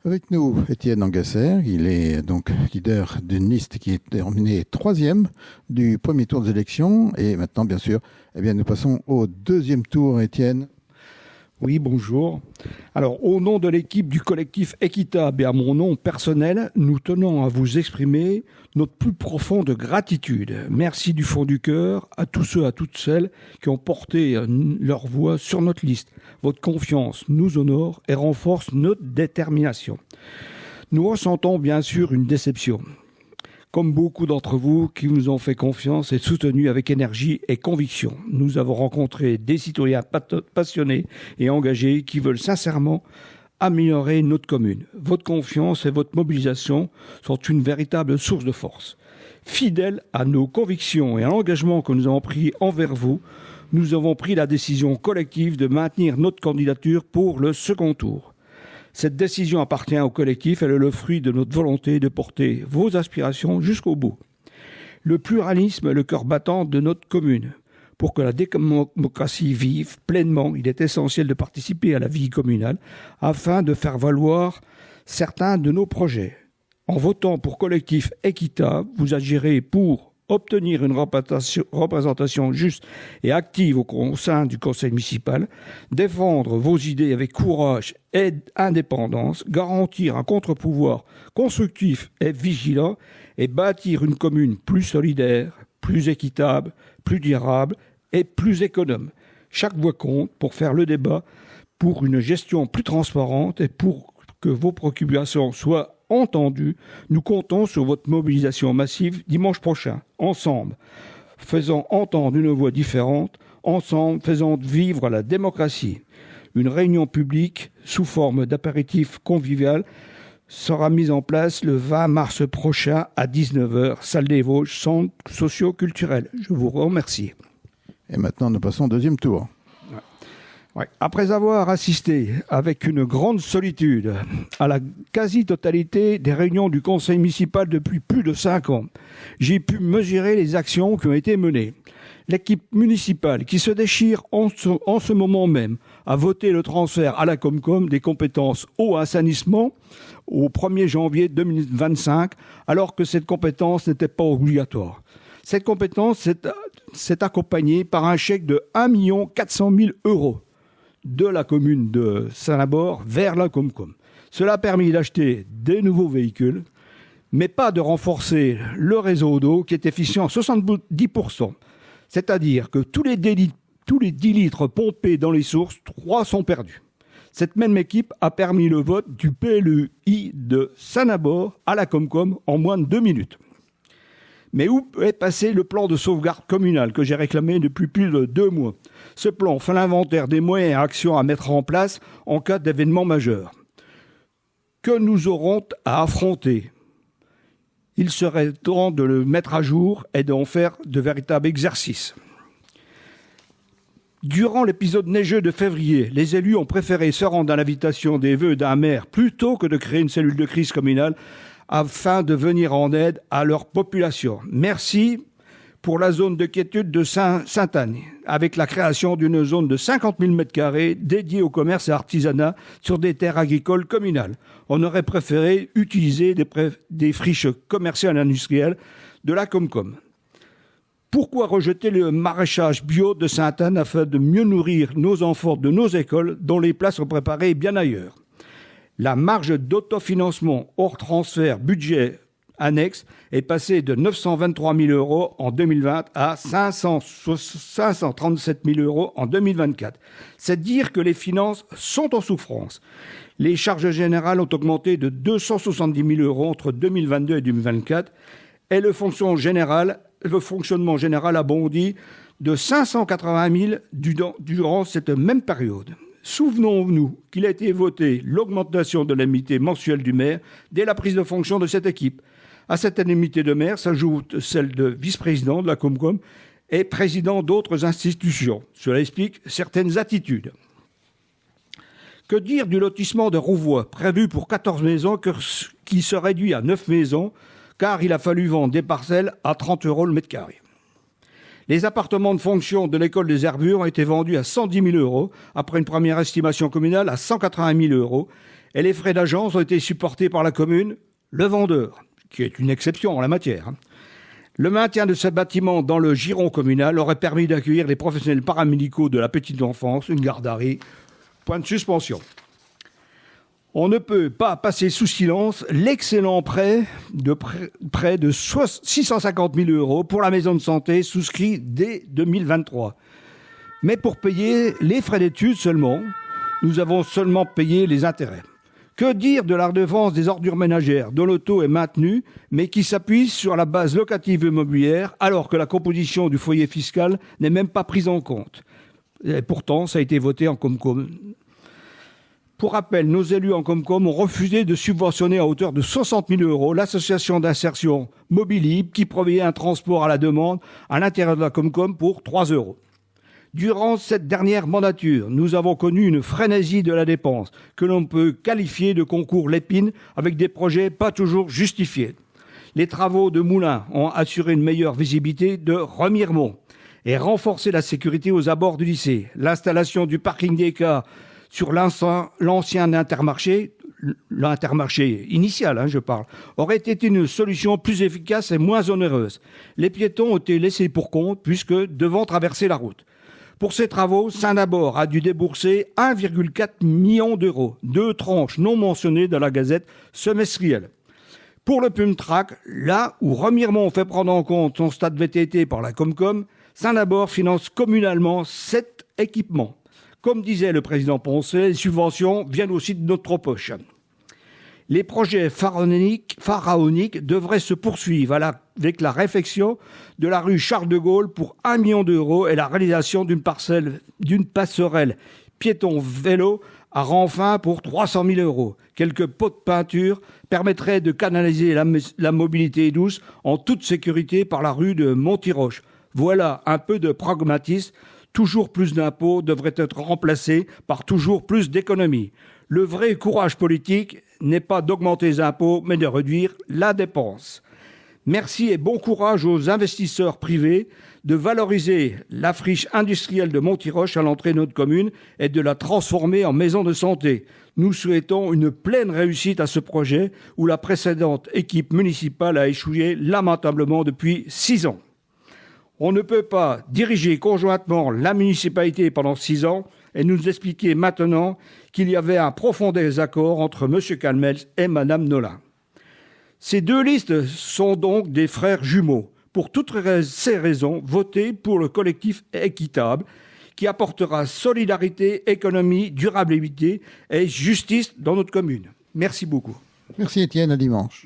Avec nous, Étienne Angasser, il est donc leader d'une liste qui est terminée troisième du premier tour des élections. Et maintenant, bien sûr, nous passons au deuxième tour, Étienne. Oui, bonjour. Alors, au nom de l'équipe du collectif Équitable et à mon nom personnel, nous tenons à vous exprimer notre plus profonde gratitude. Merci du fond du cœur à tous ceux, à toutes celles qui ont porté leur voix sur notre liste. Votre confiance nous honore et renforce notre détermination. Nous ressentons bien sûr une déception. Comme beaucoup d'entre vous qui nous ont fait confiance et soutenus avec énergie et conviction, nous avons rencontré des citoyens passionnés et engagés qui veulent sincèrement améliorer notre commune. Votre confiance et votre mobilisation sont une véritable source de force. Fidèles à nos convictions et à l'engagement que nous avons pris envers vous, nous avons pris la décision collective de maintenir notre candidature pour le second tour. Cette décision appartient au collectif, elle est le fruit de notre volonté de porter vos aspirations jusqu'au bout. Le pluralisme est le cœur battant de notre commune. Pour que la démocratie vive pleinement, il est essentiel de participer à la vie communale afin de faire valoir certains de nos projets. En votant pour collectif équitable, vous agirez pour obtenir une représentation juste et active au sein du conseil municipal, défendre vos idées avec courage et indépendance, garantir un contre-pouvoir constructif et vigilant et bâtir une commune plus solidaire, plus équitable, plus durable et plus économe. Chaque voix compte pour faire le débat, pour une gestion plus transparente et pour que vos préoccupations soient entendu, nous comptons sur votre mobilisation massive dimanche prochain. Ensemble, faisons entendre une voix différente. Ensemble, faisons vivre la démocratie. Une réunion publique sous forme d'apéritif convivial sera mise en place le 20 mars prochain à 19h, salle des Vosges, centre socio-culturel. Je vous remercie. Et maintenant, nous passons au deuxième tour. Ouais. Après avoir assisté avec une grande solitude à la quasi-totalité des réunions du conseil municipal depuis plus de 5 ans, j'ai pu mesurer les actions qui ont été menées. L'équipe municipale qui se déchire en ce moment même a voté le transfert à la Comcom des compétences eau et assainissement au 1er janvier 2025, alors que cette compétence n'était pas obligatoire. Cette compétence s'est accompagnée par un chèque de 1 400 000 € de la commune de Saint-Labor vers la Comcom. Cela a permis d'acheter des nouveaux véhicules, mais pas de renforcer le réseau d'eau qui est efficient à 70%. C'est-à-dire que tous les 10 litres pompés dans les sources, 3 sont perdus. Cette même équipe a permis le vote du PLUI de Saint-Labor à la Comcom en moins de 2 minutes. Mais où est passé le plan de sauvegarde communal que j'ai réclamé depuis plus de 2 mois? Ce plan fait l'inventaire des moyens et actions à mettre en place en cas d'événement majeur que nous aurons à affronter. Il serait temps de le mettre à jour et d'en faire de véritables exercices. Durant l'épisode neigeux de février, les élus ont préféré se rendre à l'invitation des vœux d'un maire plutôt que de créer une cellule de crise communale afin de venir en aide à leur population. Merci pour la zone de quiétude de Sainte-Anne, avec la création d'une zone de 50 000 m² dédiée au commerce et artisanat sur des terres agricoles communales. On aurait préféré utiliser des friches commerciales et industrielles de la Comcom. Pourquoi rejeter le maraîchage bio de Sainte-Anne afin de mieux nourrir nos enfants de nos écoles dont les places sont préparées bien ailleurs? La marge d'autofinancement hors transfert budget annexe est passée de 923 000 € en 2020 à 537 000 € en 2024. C'est dire que les finances sont en souffrance. Les charges générales ont augmenté de 270 000 € entre 2022 et 2024 et le fonctionnement général a bondi de 580 000 durant cette même période. Souvenons-nous qu'il a été voté l'augmentation de l'indemnité mensuelle du maire dès la prise de fonction de cette équipe. À cette indemnité de maire s'ajoute celle de vice-président de la Comcom et président d'autres institutions. Cela explique certaines attitudes. Que dire du lotissement de Rouvois, prévu pour 14 maisons, qui se réduit à 9 maisons, car il a fallu vendre des parcelles à 30 € le mètre carré. Les appartements de fonction de l'école des Herbures ont été vendus à 110 000 € après une première estimation communale à 180 000 € Et les frais d'agence ont été supportés par la commune, le vendeur, qui est une exception en la matière. Le maintien de ce bâtiment dans le giron communal aurait permis d'accueillir les professionnels paramédicaux de la petite enfance, une garderie. Point de suspension. On ne peut pas passer sous silence l'excellent prêt de 650 000 € pour la maison de santé souscrit dès 2023. Mais pour payer les frais d'études seulement, nous avons seulement payé les intérêts. Que dire de la redevance des ordures ménagères, dont le taux est maintenu, mais qui s'appuie sur la base locative immobilière, alors que la composition du foyer fiscal n'est même pas prise en compte. Et pourtant, ça a été voté en Comcom. Pour rappel, nos élus en Comcom ont refusé de subventionner à hauteur de 60 000 € l'association d'insertion Mobilib qui proveillait un transport à la demande à l'intérieur de la Comcom pour 3 €. Durant cette dernière mandature, nous avons connu une frénésie de la dépense que l'on peut qualifier de concours Lépine avec des projets pas toujours justifiés. Les travaux de Moulins ont assuré une meilleure visibilité de Remiremont et renforcé la sécurité aux abords du lycée. L'installation du parking des cars sur l'ancien intermarché, l'intermarché initial, je parle, aurait été une solution plus efficace et moins onéreuse. Les piétons ont été laissés pour compte puisque devant traverser la route. Pour ces travaux, Saint-Nabord a dû débourser 1,4 million €, 2 tranches non mentionnées dans la gazette semestrielle. Pour le Pumtrack, là où Remiremont fait prendre en compte son stade VTT par la Comcom, Saint-Nabord finance communalement 7 équipements. Comme disait le président Poncet, les subventions viennent aussi de notre poche. Les projets pharaoniques devraient se poursuivre avec la réfection de la rue Charles de Gaulle pour 1 million € et la réalisation d'une passerelle piéton-vélo à Renfin pour 300 000 €. Quelques pots de peinture permettraient de canaliser la mobilité douce en toute sécurité par la rue de Montiroche. Voilà un peu de pragmatisme. Toujours plus d'impôts devraient être remplacés par toujours plus d'économies. Le vrai courage politique n'est pas d'augmenter les impôts, mais de réduire la dépense. Merci et bon courage aux investisseurs privés de valoriser la friche industrielle de Montiroche à l'entrée de notre commune et de la transformer en maison de santé. Nous souhaitons une pleine réussite à ce projet où la précédente équipe municipale a échoué lamentablement depuis 6 ans. On ne peut pas diriger conjointement la municipalité pendant 6 ans et nous expliquer maintenant qu'il y avait un profond désaccord entre M. Calmels et Mme Nolin. Ces 2 listes sont donc des frères jumeaux. Pour toutes ces raisons, votez pour le collectif équitable qui apportera solidarité, économie, durabilité et justice dans notre commune. Merci beaucoup. Merci Étienne, à dimanche.